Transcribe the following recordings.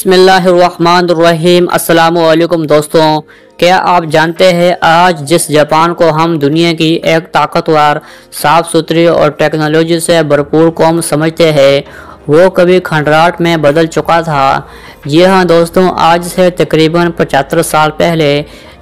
बिस्मिल्लाहिर्रहमानिर्रहीम। अस्सलामुअलैकुम दोस्तों, क्या आप जानते हैं आज जिस जापान को हम दुनिया की एक ताकतवर, साफ सुथरी और टेक्नोलॉजी से भरपूर कौम समझते हैं, वो कभी खंडराट में बदल चुका था। जी हाँ दोस्तों, आज से तकरीबन 75 साल पहले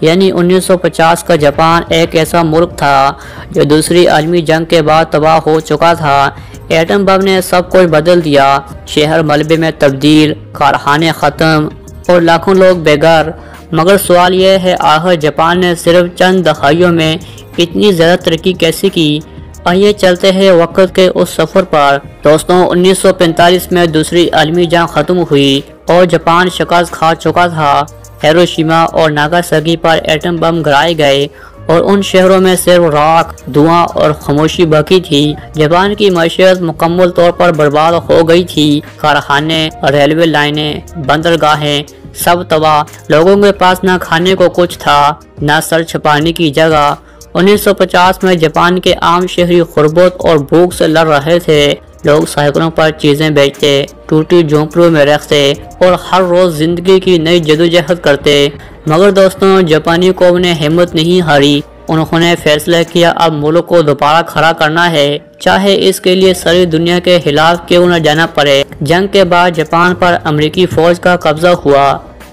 यानी 1950 का जापान एक ऐसा मुल्क था जो दूसरी आलमी जंग के बाद तबाह हो चुका था। एटम बम ने सब कुछ बदल दिया, शहर मलबे में तब्दील, कारखाने ख़त्म और लाखों लोग बेघर। मगर सवाल यह है, आखिर जापान ने सिर्फ चंद दहाइयों में इतनी ज़्यादा तरक्की कैसे की? आइए चलते हैं वक्त के उस सफ़र पर। दोस्तों, 1945 में दूसरी आलमी जंग ख़त्म हुई और जापान शिकस्त खा चुका था। हिरोशिमा और नागासाकी पर एटम बम गिराए गए और उन शहरों में सिर्फ राख, धुआं और खामोशी बाकी थी। जापान की मईशत मुकम्मल तौर पर बर्बाद हो गई थी। कारखाने, रेलवे लाइनें, बंदरगाहें सब तबाह। लोगों के पास न खाने को कुछ था, न सर छुपाने की जगह। 1950 में जापान के आम शहरी गुर्बत और भूख से लड़ रहे थे। लोग साइकिलों पर चीजें बेचते, टूटी झोंपड़ियों में रहते और हर रोज जिंदगी की नई जदोजहद करते। मगर दोस्तों, जापानी कौम ने हिम्मत नहीं हारी। उन्होंने फैसला किया अब मुल्क को दोबारा खड़ा करना है, चाहे इसके लिए सारी दुनिया के खिलाफ क्यों न जाना पड़े। जंग के बाद जापान पर अमेरिकी फौज का कब्जा हुआ।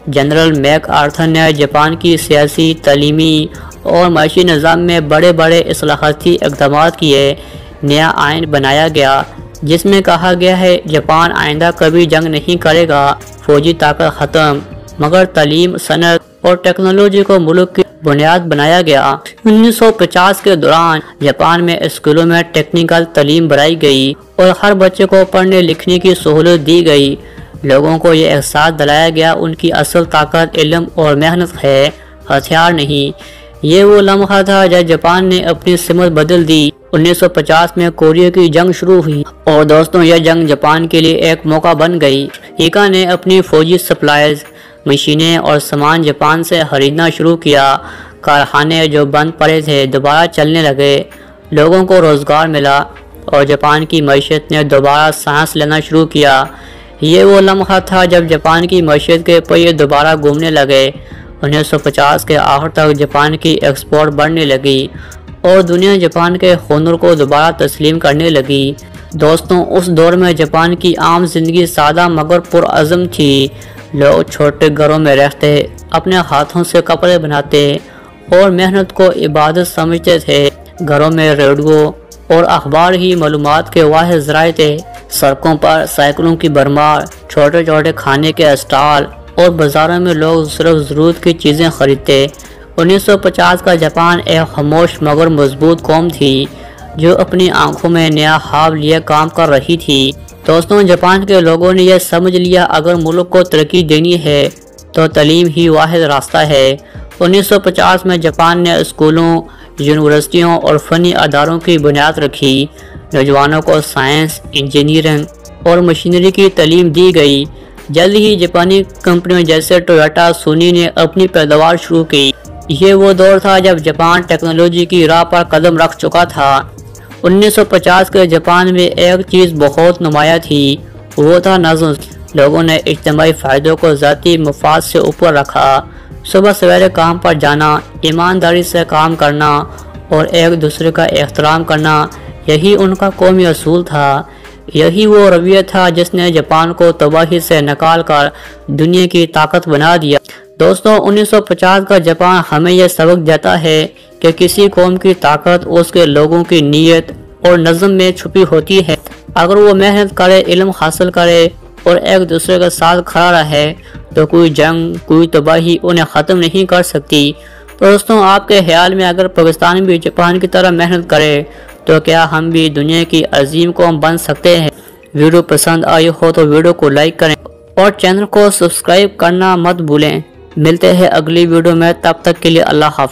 जनरल मैकआर्थर ने जापान की सियासी, तालीमी और माशी निज़ाम में बड़े बड़े इस्लाहाती इक़दाम किए। नया आइन बनाया गया जिसमें कहा गया है जापान आइंदा कभी जंग नहीं करेगा। फौजी ताकत ख़त्म, मगर तालीम, सनत और टेक्नोलॉजी को मुल्क की बुनियाद बनाया गया। 1950 के दौरान जापान में स्कूलों में टेक्निकल तालीम बढ़ाई गई और हर बच्चे को पढ़ने लिखने की सहूलत दी गई। लोगों को ये एहसास दिलाया गया उनकी असल ताकत इल्म और मेहनत है, हथियार नहीं। ये वो लम्हा था जब जापान ने अपनी सिमत बदल दी। 1950 में कोरिया की जंग शुरू हुई और दोस्तों, यह जंग जापान के लिए एक मौका बन गई। इका ने अपनी फौजी सप्लाईज, मशीनें और सामान जापान से खरीदना शुरू किया। कारखाने जो बंद पड़े थे दोबारा चलने लगे, लोगों को रोजगार मिला और जापान की मईशत ने दोबारा सांस लेना शुरू किया। ये वो लम्हा था जब जापान की मईशत के पहिए दोबारा घूमने लगे। 1950 के आखिर तक जापान की एक्सपोर्ट बढ़ने लगी और दुनिया जापान के हुनर को दोबारा तस्लीम करने लगी। दोस्तों, उस दौर में जापान की आम जिंदगी सादा मगर पुरअज़म थी। लोग छोटे घरों में रहते, अपने हाथों से कपड़े बनाते और मेहनत को इबादत समझते थे। घरों में रेडियो और अखबार ही मालूमात के वाहिद ज़राए थे। सड़कों पर साइकिलों की भरमार, छोटे छोटे खाने के स्टॉल और बाज़ारों में लोग सिर्फ ज़रूरत की चीज़ें खरीदते। 1950 का जापान एक खामोश मगर मजबूत कौम थी जो अपनी आंखों में नया ख्वाब लिए काम कर रही थी। दोस्तों, जापान के लोगों ने यह समझ लिया अगर मुल्क को तरक्की देनी है तो तालीम ही वाहिद रास्ता है। 1950 में जापान ने स्कूलों, यूनिवर्सिटियों और फ़नी अदारों की बुनियाद रखी। नौजवानों को साइंस, इंजीनियरिंग और मशीनरी की तालीम दी गई। जल्द ही जापानी कंपनियों जैसे टोयोटा, सोनी ने अपनी पैदावार शुरू की। ये वो दौर था जब जापान टेक्नोलॉजी की राह पर कदम रख चुका था। 1950 के जापान में एक चीज़ बहुत नुमाया थी, वो था नज़्म। लोगों ने इज्तिमाई फ़ायदों को ज़ाती मफाद से ऊपर रखा। सुबह सवेरे काम पर जाना, ईमानदारी से काम करना और एक दूसरे का एहतराम करना, यही उनका कौमी असूल था। यही वो रवैया था जिसने जापान को तबाही से निकाल कर दुनिया की ताकत बना दिया। दोस्तों, 1950 का जापान हमें यह सबक देता है कि किसी कौम की ताकत उसके लोगों की नीयत और नज़्म में छुपी होती है। अगर वो मेहनत करे, इल्म हासिल करे और एक दूसरे के साथ खड़ा रहे तो कोई जंग, कोई तबाही उन्हें ख़त्म नहीं कर सकती। तो दोस्तों, आपके ख्याल में अगर पाकिस्तान भी जापान की तरह मेहनत करे तो क्या हम भी दुनिया की अजीम कौम बन सकते हैं? वीडियो पसंद आई हो तो वीडियो को लाइक करें और चैनल को सब्सक्राइब करना मत भूलें। मिलते हैं अगली वीडियो में, तब तक के लिए अल्लाह हाफ़िज़।